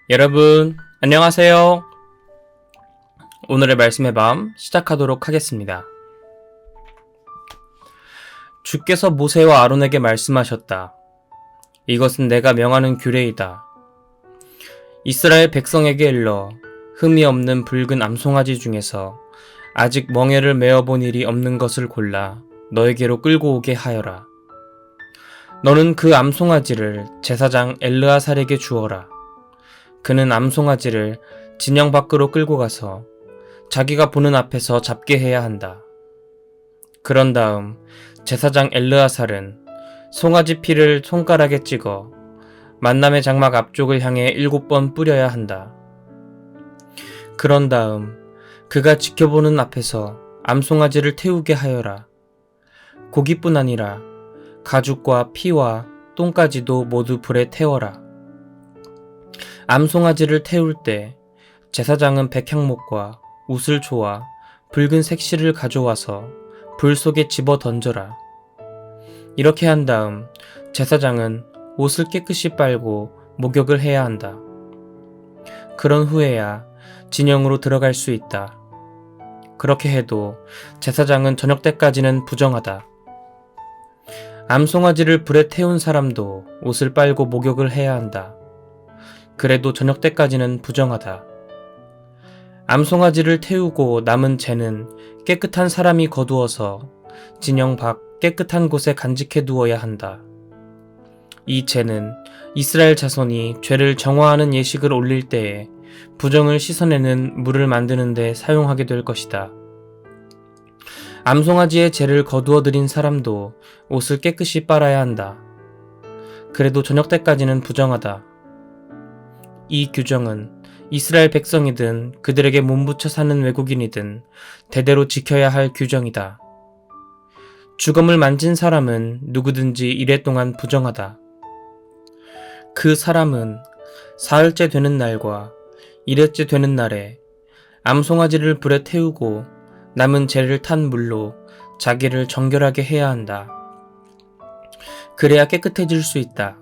여러분, 안녕하세요. 오늘의 말씀의 밤 시작하도록 하겠습니다. 주께서 모세와 아론에게 말씀하셨다. 이것은 내가 명하는 규례이다. 이스라엘 백성에게 일러 흠이 없는 붉은 암송아지 중에서 아직 멍에를 메어본 일이 없는 것을 골라 너에게로 끌고 오게 하여라. 너는 그 암송아지를 제사장 엘르아살에게 주어라. 그는 암송아지를 진영 밖으로 끌고 가서 자기가 보는 앞에서 잡게 해야 한다. 그런 다음 제사장 엘르아살은 송아지 피를 손가락에 찍어 만남의 장막 앞쪽을 향해 7번 뿌려야 한다. 그런 다음 그가 지켜보는 앞에서 암송아지를 태우게 하여라. 고기뿐 아니라 가죽과 피와 똥까지도 모두 불에 태워라. 암송아지를 태울 때 제사장은 백향목과 우슬초와 붉은 색실을 가져와서 불 속에 집어 던져라. 이렇게 한 다음 제사장은 옷을 깨끗이 빨고 목욕을 해야 한다. 그런 후에야 진영으로 들어갈 수 있다. 그렇게 해도 제사장은 저녁 때까지는 부정하다. 암송아지를 불에 태운 사람도 옷을 빨고 목욕을 해야 한다. 그래도 저녁 때까지는 부정하다. 암송아지를 태우고 남은 재는 깨끗한 사람이 거두어서 진영 밖 깨끗한 곳에 간직해 두어야 한다. 이 재는 이스라엘 자손이 죄를 정화하는 예식을 올릴 때에 부정을 씻어내는 물을 만드는 데 사용하게 될 것이다. 암송아지의 재를 거두어 들인 사람도 옷을 깨끗이 빨아야 한다. 그래도 저녁 때까지는 부정하다. 이 규정은 이스라엘 백성이든 그들에게 몸붙여 사는 외국인이든 대대로 지켜야 할 규정이다. 주검을 만진 사람은 누구든지 이래 동안 부정하다. 그 사람은 사흘째 되는 날과 일회째 되는 날에 암송아지를 불에 태우고 남은 재를 탄 물로 자기를 정결하게 해야 한다. 그래야 깨끗해질 수 있다.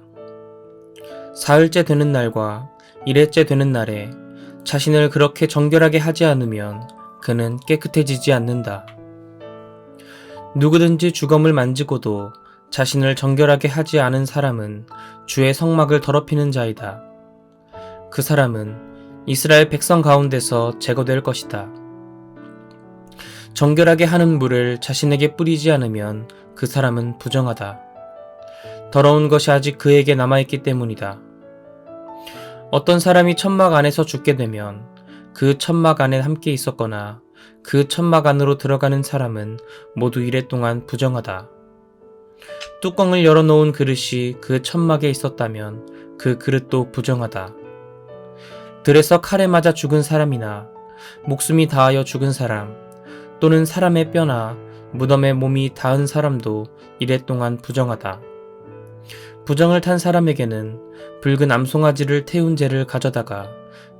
사흘째 되는 날과 일회째 되는 날에 자신을 그렇게 정결하게 하지 않으면 그는 깨끗해지지 않는다. 누구든지 주검을 만지고도 자신을 정결하게 하지 않은 사람은 주의 성막을 더럽히는 자이다. 그 사람은 이스라엘 백성 가운데서 제거될 것이다. 정결하게 하는 물을 자신에게 뿌리지 않으면 그 사람은 부정하다. 더러운 것이 아직 그에게 남아있기 때문이다. 어떤 사람이 천막 안에서 죽게 되면 그 천막 안에 함께 있었거나 그 천막 안으로 들어가는 사람은 모두 이래 동안 부정하다. 뚜껑을 열어놓은 그릇이 그 천막에 있었다면 그 그릇도 부정하다. 들에서 칼에 맞아 죽은 사람이나 목숨이 닿아여 죽은 사람 또는 사람의 뼈나 무덤에 몸이 닿은 사람도 이래 동안 부정하다. 부정을 탄 사람에게는 붉은 암송아지를 태운 재를 가져다가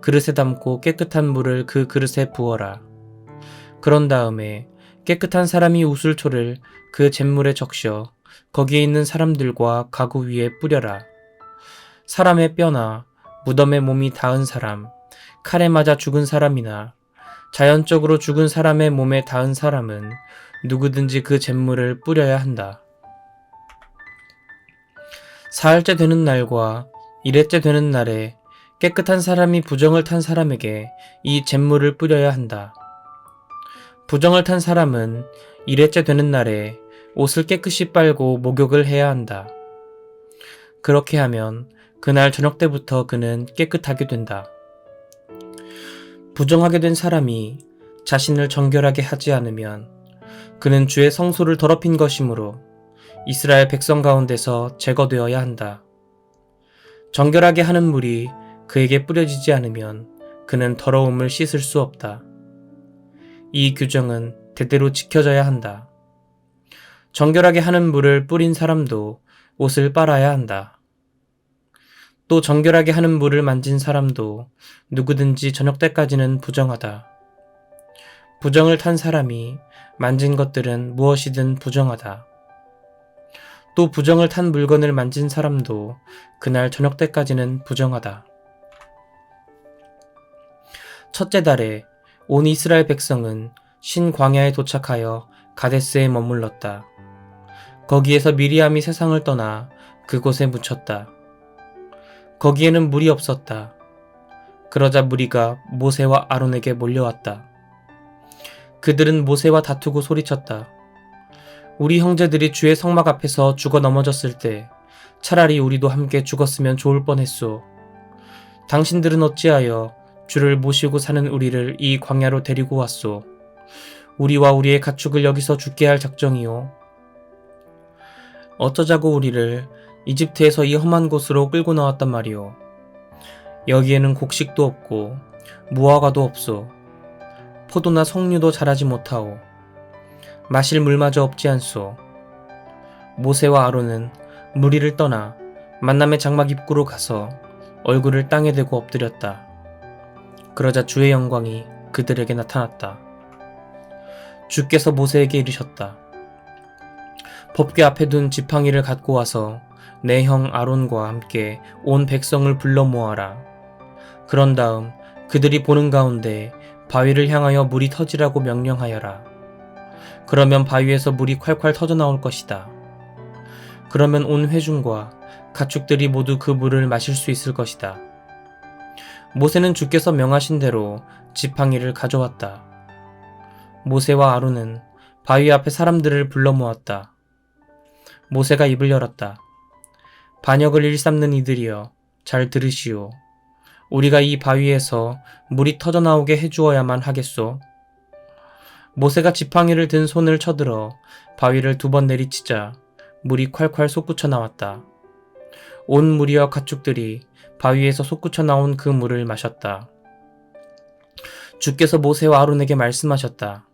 그릇에 담고 깨끗한 물을 그 그릇에 부어라. 그런 다음에 깨끗한 사람이 우슬초를 그 잿물에 적셔 거기에 있는 사람들과 가구 위에 뿌려라. 사람의 뼈나 무덤에 몸이 닿은 사람, 칼에 맞아 죽은 사람이나 자연적으로 죽은 사람의 몸에 닿은 사람은 누구든지 그 잿물을 뿌려야 한다. 사흘째 되는 날과 일회째 되는 날에 깨끗한 사람이 부정을 탄 사람에게 이 잿물을 뿌려야 한다. 부정을 탄 사람은 일회째 되는 날에 옷을 깨끗이 빨고 목욕을 해야 한다. 그렇게 하면 그날 저녁 때부터 그는 깨끗하게 된다. 부정하게 된 사람이 자신을 정결하게 하지 않으면 그는 주의 성소를 더럽힌 것이므로 이스라엘 백성 가운데서 제거되어야 한다. 정결하게 하는 물이 그에게 뿌려지지 않으면 그는 더러움을 씻을 수 없다. 이 규정은 대대로 지켜져야 한다. 정결하게 하는 물을 뿌린 사람도 옷을 빨아야 한다. 또 정결하게 하는 물을 만진 사람도 누구든지 저녁 때까지는 부정하다. 부정을 탄 사람이 만진 것들은 무엇이든 부정하다. 또 부정을 탄 물건을 만진 사람도 그날 저녁 때까지는 부정하다. 첫째 달에 온 이스라엘 백성은 신광야에 도착하여 가데스에 머물렀다. 거기에서 미리암이 세상을 떠나 그곳에 묻혔다. 거기에는 물이 없었다. 그러자 무리가 모세와 아론에게 몰려왔다. 그들은 모세와 다투고 소리쳤다. 우리 형제들이 주의 성막 앞에서 죽어 넘어졌을 때 차라리 우리도 함께 죽었으면 좋을 뻔했소. 당신들은 어찌하여 주를 모시고 사는 우리를 이 광야로 데리고 왔소. 우리와 우리의 가축을 여기서 죽게 할 작정이요. 어쩌자고 우리를 이집트에서 이 험한 곳으로 끌고 나왔단 말이오. 여기에는 곡식도 없고 무화과도 없소. 포도나 석류도 자라지 못하오. 마실 물마저 없지 않소. 모세와 아론은 무리를 떠나 만남의 장막 입구로 가서 얼굴을 땅에 대고 엎드렸다. 그러자 주의 영광이 그들에게 나타났다. 주께서 모세에게 이르셨다. 법궤 앞에 둔 지팡이를 갖고 와서 내 형 아론과 함께 온 백성을 불러 모아라. 그런 다음 그들이 보는 가운데 바위를 향하여 물이 터지라고 명령하여라. 그러면 바위에서 물이 콸콸 터져 나올 것이다. 그러면 온 회중과 가축들이 모두 그 물을 마실 수 있을 것이다. 모세는 주께서 명하신 대로 지팡이를 가져왔다. 모세와 아론은 바위 앞에 사람들을 불러 모았다. 모세가 입을 열었다. 반역을 일삼는 이들이여, 잘 들으시오. 우리가 이 바위에서 물이 터져 나오게 해주어야만 하겠소. 모세가 지팡이를 든 손을 쳐들어 바위를 2번 내리치자 물이 콸콸 솟구쳐 나왔다. 온 무리와 가축들이 바위에서 솟구쳐 나온 그 물을 마셨다. 주께서 모세와 아론에게 말씀하셨다.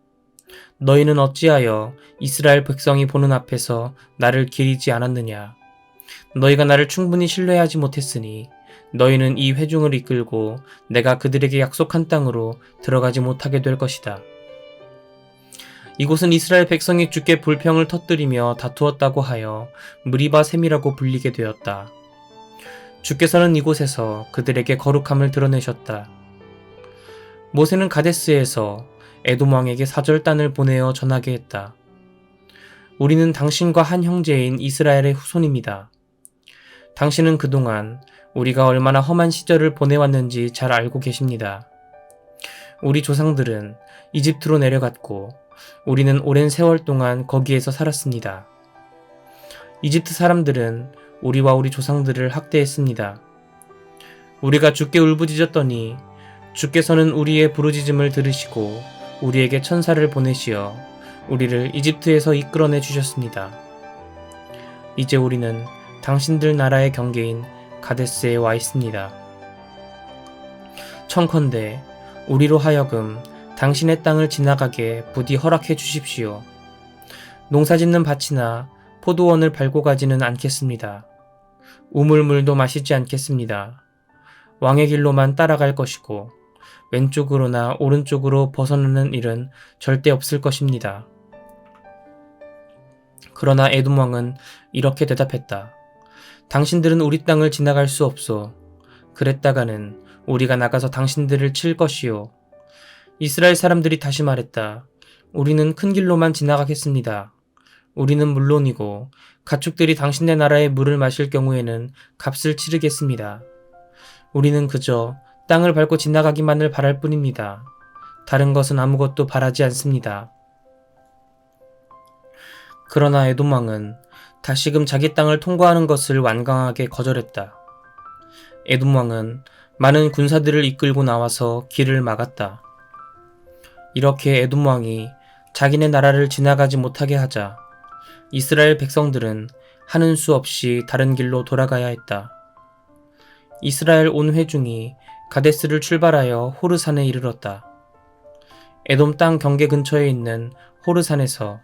너희는 어찌하여 이스라엘 백성이 보는 앞에서 나를 기리지 않았느냐? 너희가 나를 충분히 신뢰하지 못했으니 너희는 이 회중을 이끌고 내가 그들에게 약속한 땅으로 들어가지 못하게 될 것이다. 이곳은 이스라엘 백성이 주께 불평을 터뜨리며 다투었다고 하여 무리바 셈이라고 불리게 되었다. 주께서는 이곳에서 그들에게 거룩함을 드러내셨다. 모세는 가데스에서 에돔 왕에게 사절단을 보내어 전하게 했다. 우리는 당신과 한 형제인 이스라엘의 후손입니다. 당신은 그동안 우리가 얼마나 험한 시절을 보내왔는지 잘 알고 계십니다. 우리 조상들은 이집트로 내려갔고 우리는 오랜 세월 동안 거기에서 살았습니다. 이집트 사람들은 우리와 우리 조상들을 학대했습니다. 우리가 주께 울부짖었더니 주께서는 우리의 부르짖음을 들으시고 우리에게 천사를 보내시어 우리를 이집트에서 이끌어내 주셨습니다. 이제 우리는 당신들 나라의 경계인 가데스에 와 있습니다. 청컨대 우리로 하여금 당신의 땅을 지나가게 부디 허락해 주십시오. 농사짓는 밭이나 포도원을 밟고 가지는 않겠습니다. 우물물도 마시지 않겠습니다. 왕의 길로만 따라갈 것이고 왼쪽으로나 오른쪽으로 벗어나는 일은 절대 없을 것입니다. 그러나 에돔 왕은 이렇게 대답했다. 당신들은 우리 땅을 지나갈 수 없소. 그랬다가는 우리가 나가서 당신들을 칠 것이요. 이스라엘 사람들이 다시 말했다. 우리는 큰 길로만 지나가겠습니다. 우리는 물론이고 가축들이 당신네 나라의 물을 마실 경우에는 값을 치르겠습니다. 우리는 그저 땅을 밟고 지나가기만을 바랄 뿐입니다. 다른 것은 아무것도 바라지 않습니다. 그러나 에돔 왕은 다시금 자기 땅을 통과하는 것을 완강하게 거절했다. 에돔 왕은 많은 군사들을 이끌고 나와서 길을 막았다. 이렇게 에돔 왕이 자기네 나라를 지나가지 못하게 하자 이스라엘 백성들은 하는 수 없이 다른 길로 돌아가야 했다. 이스라엘 온 회중이 가데스를 출발하여 호르산에 이르렀다. 에돔 땅 경계 근처에 있는 호르산에서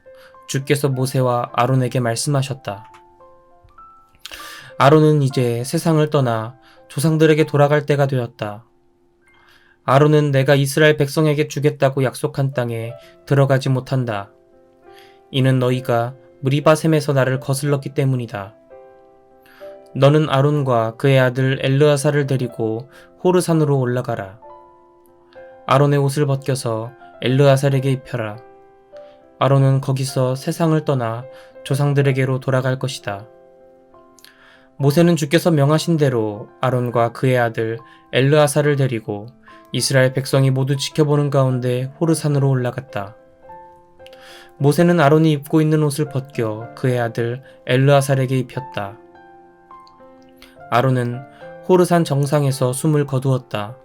주께서 모세와 아론에게 말씀하셨다. 아론은 이제 세상을 떠나 조상들에게 돌아갈 때가 되었다. 아론은 내가 이스라엘 백성에게 주겠다고 약속한 땅에 들어가지 못한다. 이는 너희가 무리바셈에서 나를 거슬렀기 때문이다. 너는 아론과 그의 아들 엘르아사를 데리고 호르산으로 올라가라. 아론의 옷을 벗겨서 엘르아살에게 입혀라. 아론은 거기서 세상을 떠나 조상들에게로 돌아갈 것이다. 모세는 주께서 명하신 대로 아론과 그의 아들 엘르아살을 데리고 이스라엘 백성이 모두 지켜보는 가운데 호르산으로 올라갔다. 모세는 아론이 입고 있는 옷을 벗겨 그의 아들 엘르아살에게 입혔다. 아론은 호르산 정상에서 숨을 거두었다.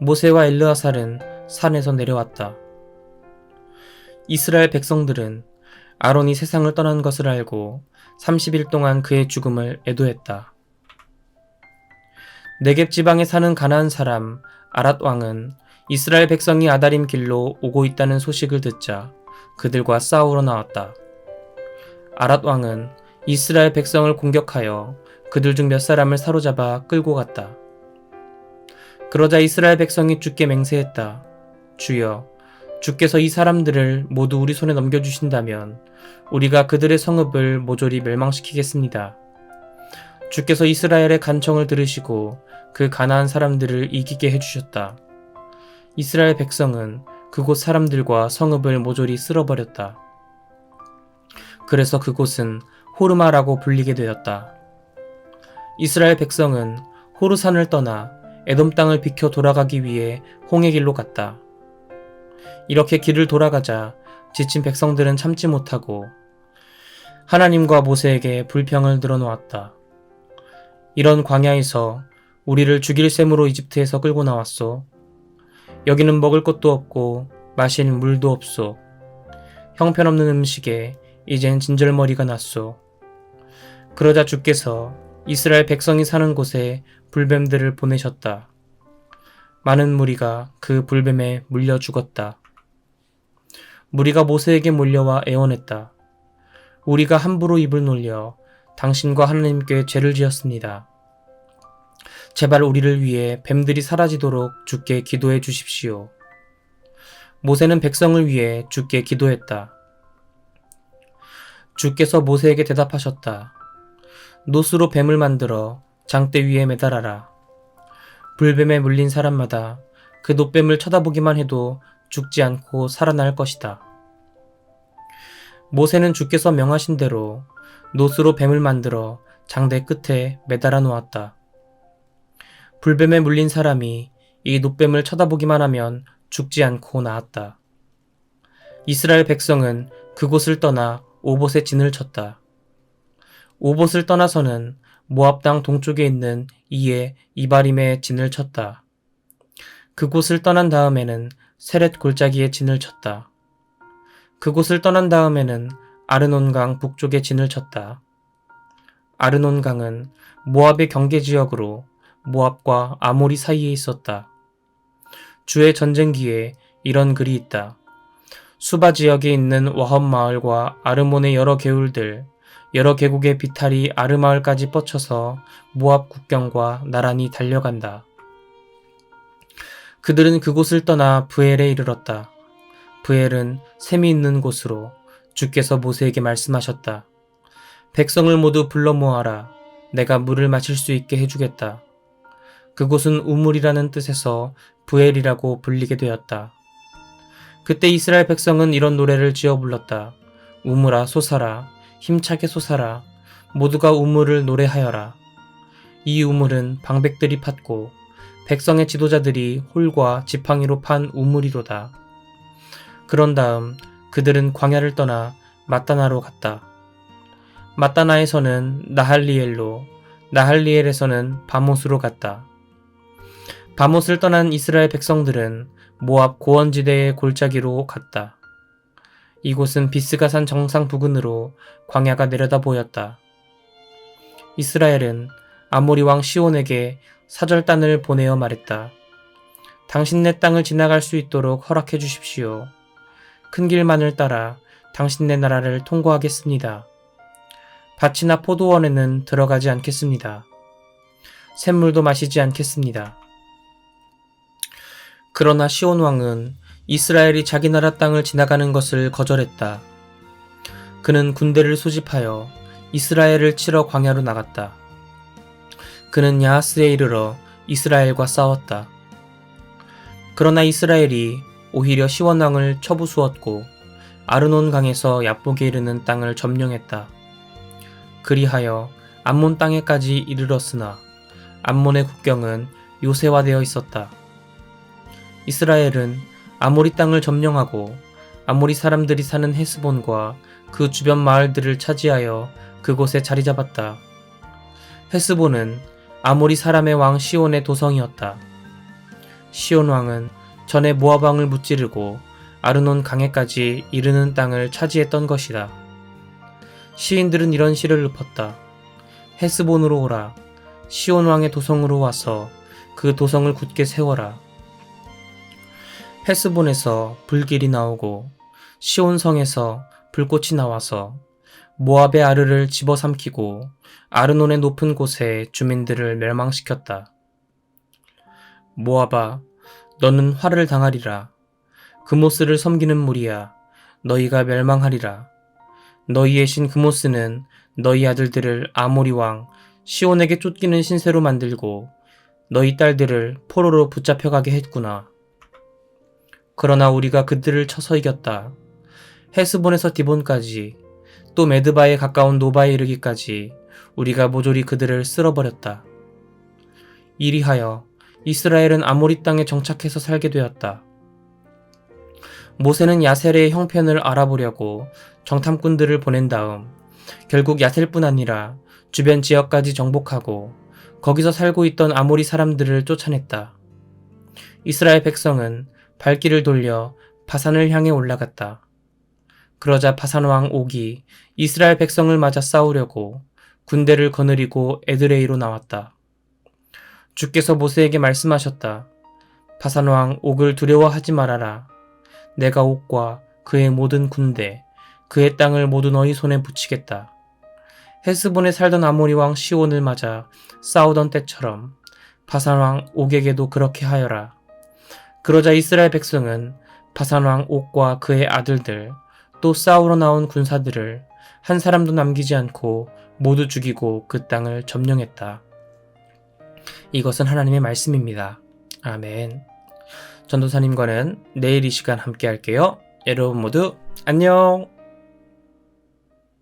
모세와 엘르아살은 산에서 내려왔다. 이스라엘 백성들은 아론이 세상을 떠난 것을 알고 30일 동안 그의 죽음을 애도했다. 네겝 지방에 사는 가나안 사람 아랏 왕은 이스라엘 백성이 아다림 길로 오고 있다는 소식을 듣자 그들과 싸우러 나왔다. 아랏 왕은 이스라엘 백성을 공격하여 그들 중 몇 사람을 사로잡아 끌고 갔다. 그러자 이스라엘 백성이 주께 맹세했다. 주여, 주께서 이 사람들을 모두 우리 손에 넘겨주신다면 우리가 그들의 성읍을 모조리 멸망시키겠습니다. 주께서 이스라엘의 간청을 들으시고 그 가나안 사람들을 이기게 해주셨다. 이스라엘 백성은 그곳 사람들과 성읍을 모조리 쓸어버렸다. 그래서 그곳은 호르마라고 불리게 되었다. 이스라엘 백성은 호르산을 떠나 에돔 땅을 비켜 돌아가기 위해 홍해 길로 갔다. 이렇게 길을 돌아가자 지친 백성들은 참지 못하고 하나님과 모세에게 불평을 늘어놓았다. 이런 광야에서 우리를 죽일 셈으로 이집트에서 끌고 나왔소. 여기는 먹을 것도 없고 마실 물도 없소. 형편없는 음식에 이젠 진절머리가 났소. 그러자 주께서 이스라엘 백성이 사는 곳에 불뱀들을 보내셨다. 많은 무리가 그 불뱀에 물려 죽었다. 무리가 모세에게 몰려와 애원했다. 우리가 함부로 입을 놀려 당신과 하나님께 죄를 지었습니다. 제발 우리를 위해 뱀들이 사라지도록 주께 기도해 주십시오. 모세는 백성을 위해 주께 기도했다. 주께서 모세에게 대답하셨다. 노스로 뱀을 만들어 장대 위에 매달아라. 불뱀에 물린 사람마다 그 놋뱀을 쳐다보기만 해도 죽지 않고 살아날 것이다. 모세는 주께서 명하신 대로 노스로 뱀을 만들어 장대 끝에 매달아 놓았다. 불뱀에 물린 사람이 이 놋뱀을 쳐다보기만 하면 죽지 않고 나았다. 이스라엘 백성은 그곳을 떠나 오봇에 진을 쳤다. 오봇을 떠나서는 모압 땅 동쪽에 있는 이에 이바림에 진을 쳤다. 그곳을 떠난 다음에는 세렛 골짜기에 진을 쳤다. 그곳을 떠난 다음에는 아르논강 북쪽에 진을 쳤다. 아르논강은 모압의 경계 지역으로 모압과 아모리 사이에 있었다. 주의 전쟁기에 이런 글이 있다. 수바 지역에 있는 와합 마을과 아르몬의 여러 개울들, 여러 계곡의 비탈이 아르마을까지 뻗쳐서 모압 국경과 나란히 달려간다. 그들은 그곳을 떠나 브엘에 이르렀다. 브엘은 샘이 있는 곳으로 주께서 모세에게 말씀하셨다. 백성을 모두 불러 모아라. 내가 물을 마실 수 있게 해주겠다. 그곳은 우물이라는 뜻에서 브엘이라고 불리게 되었다. 그때 이스라엘 백성은 이런 노래를 지어 불렀다. 우물아 솟아라. 힘차게 솟아라. 모두가 우물을 노래하여라. 이 우물은 방백들이 팠고 백성의 지도자들이 홀과 지팡이로 판 우물이로다. 그런 다음 그들은 광야를 떠나 마따나로 갔다. 마따나에서는 나할리엘로, 나할리엘에서는 바못으로 갔다. 바못을 떠난 이스라엘 백성들은 모압 고원지대의 골짜기로 갔다. 이곳은 비스가산 정상 부근으로 광야가 내려다 보였다. 이스라엘은 아모리 왕 시온에게 사절단을 보내어 말했다. 당신네 땅을 지나갈 수 있도록 허락해 주십시오. 큰 길만을 따라 당신네 나라를 통과하겠습니다. 밭이나 포도원에는 들어가지 않겠습니다. 샘물도 마시지 않겠습니다. 그러나 시온 왕은 이스라엘이 자기 나라 땅을 지나가는 것을 거절했다. 그는 군대를 소집하여 이스라엘을 치러 광야로 나갔다. 그는 야하스에 이르러 이스라엘과 싸웠다. 그러나 이스라엘이 오히려 시원 왕을 쳐부수었고 아르논 강에서 얍복에 이르는 땅을 점령했다. 그리하여 암몬 땅에까지 이르렀으나 암몬의 국경은 요새화되어 있었다. 이스라엘은 아모리 땅을 점령하고 아모리 사람들이 사는 헤스본과 그 주변 마을들을 차지하여 그곳에 자리 잡았다. 헤스본은 아모리 사람의 왕 시온의 도성이었다. 시온 왕은 전에 모압 왕을 무찌르고 아르논 강에까지 이르는 땅을 차지했던 것이다. 시인들은 이런 시를 읊었다. 헤스본으로 오라. 시온 왕의 도성으로 와서 그 도성을 굳게 세워라. 헤스본에서 불길이 나오고 시온 성에서 불꽃이 나와서 모압의 아르를 집어삼키고 아르논의 높은 곳에 주민들을 멸망시켰다. 모압아, 너는 화를 당하리라. 그모스를 섬기는 무리야, 너희가 멸망하리라. 너희의 신 그모스는 너희 아들들을 아모리 왕 시온에게 쫓기는 신세로 만들고 너희 딸들을 포로로 붙잡혀가게 했구나. 그러나 우리가 그들을 쳐서 이겼다. 헤스본에서 디본까지 또 메드바에 가까운 노바에 이르기까지 우리가 모조리 그들을 쓸어버렸다. 이리하여 이스라엘은 아모리 땅에 정착해서 살게 되었다. 모세는 야셀의 형편을 알아보려고 정탐꾼들을 보낸 다음 결국 야셀뿐 아니라 주변 지역까지 정복하고 거기서 살고 있던 아모리 사람들을 쫓아냈다. 이스라엘 백성은 발길을 돌려 바산을 향해 올라갔다. 그러자 바산 왕 옥이 이스라엘 백성을 맞아 싸우려고 군대를 거느리고 에드레이로 나왔다. 주께서 모세에게 말씀하셨다. 바산 왕 옥을 두려워하지 말아라. 내가 옥과 그의 모든 군대, 그의 땅을 모두 너희 손에 붙이겠다. 헤스본에 살던 아모리 왕 시온을 맞아 싸우던 때처럼 바산 왕 옥에게도 그렇게 하여라. 그러자 이스라엘 백성은 바산 왕 옥과 그의 아들들, 또 싸우러 나온 군사들을 한 사람도 남기지 않고 모두 죽이고 그 땅을 점령했다. 이것은 하나님의 말씀입니다. 아멘. 전도사님과는 내일 이 시간 함께 할게요. 여러분 모두 안녕.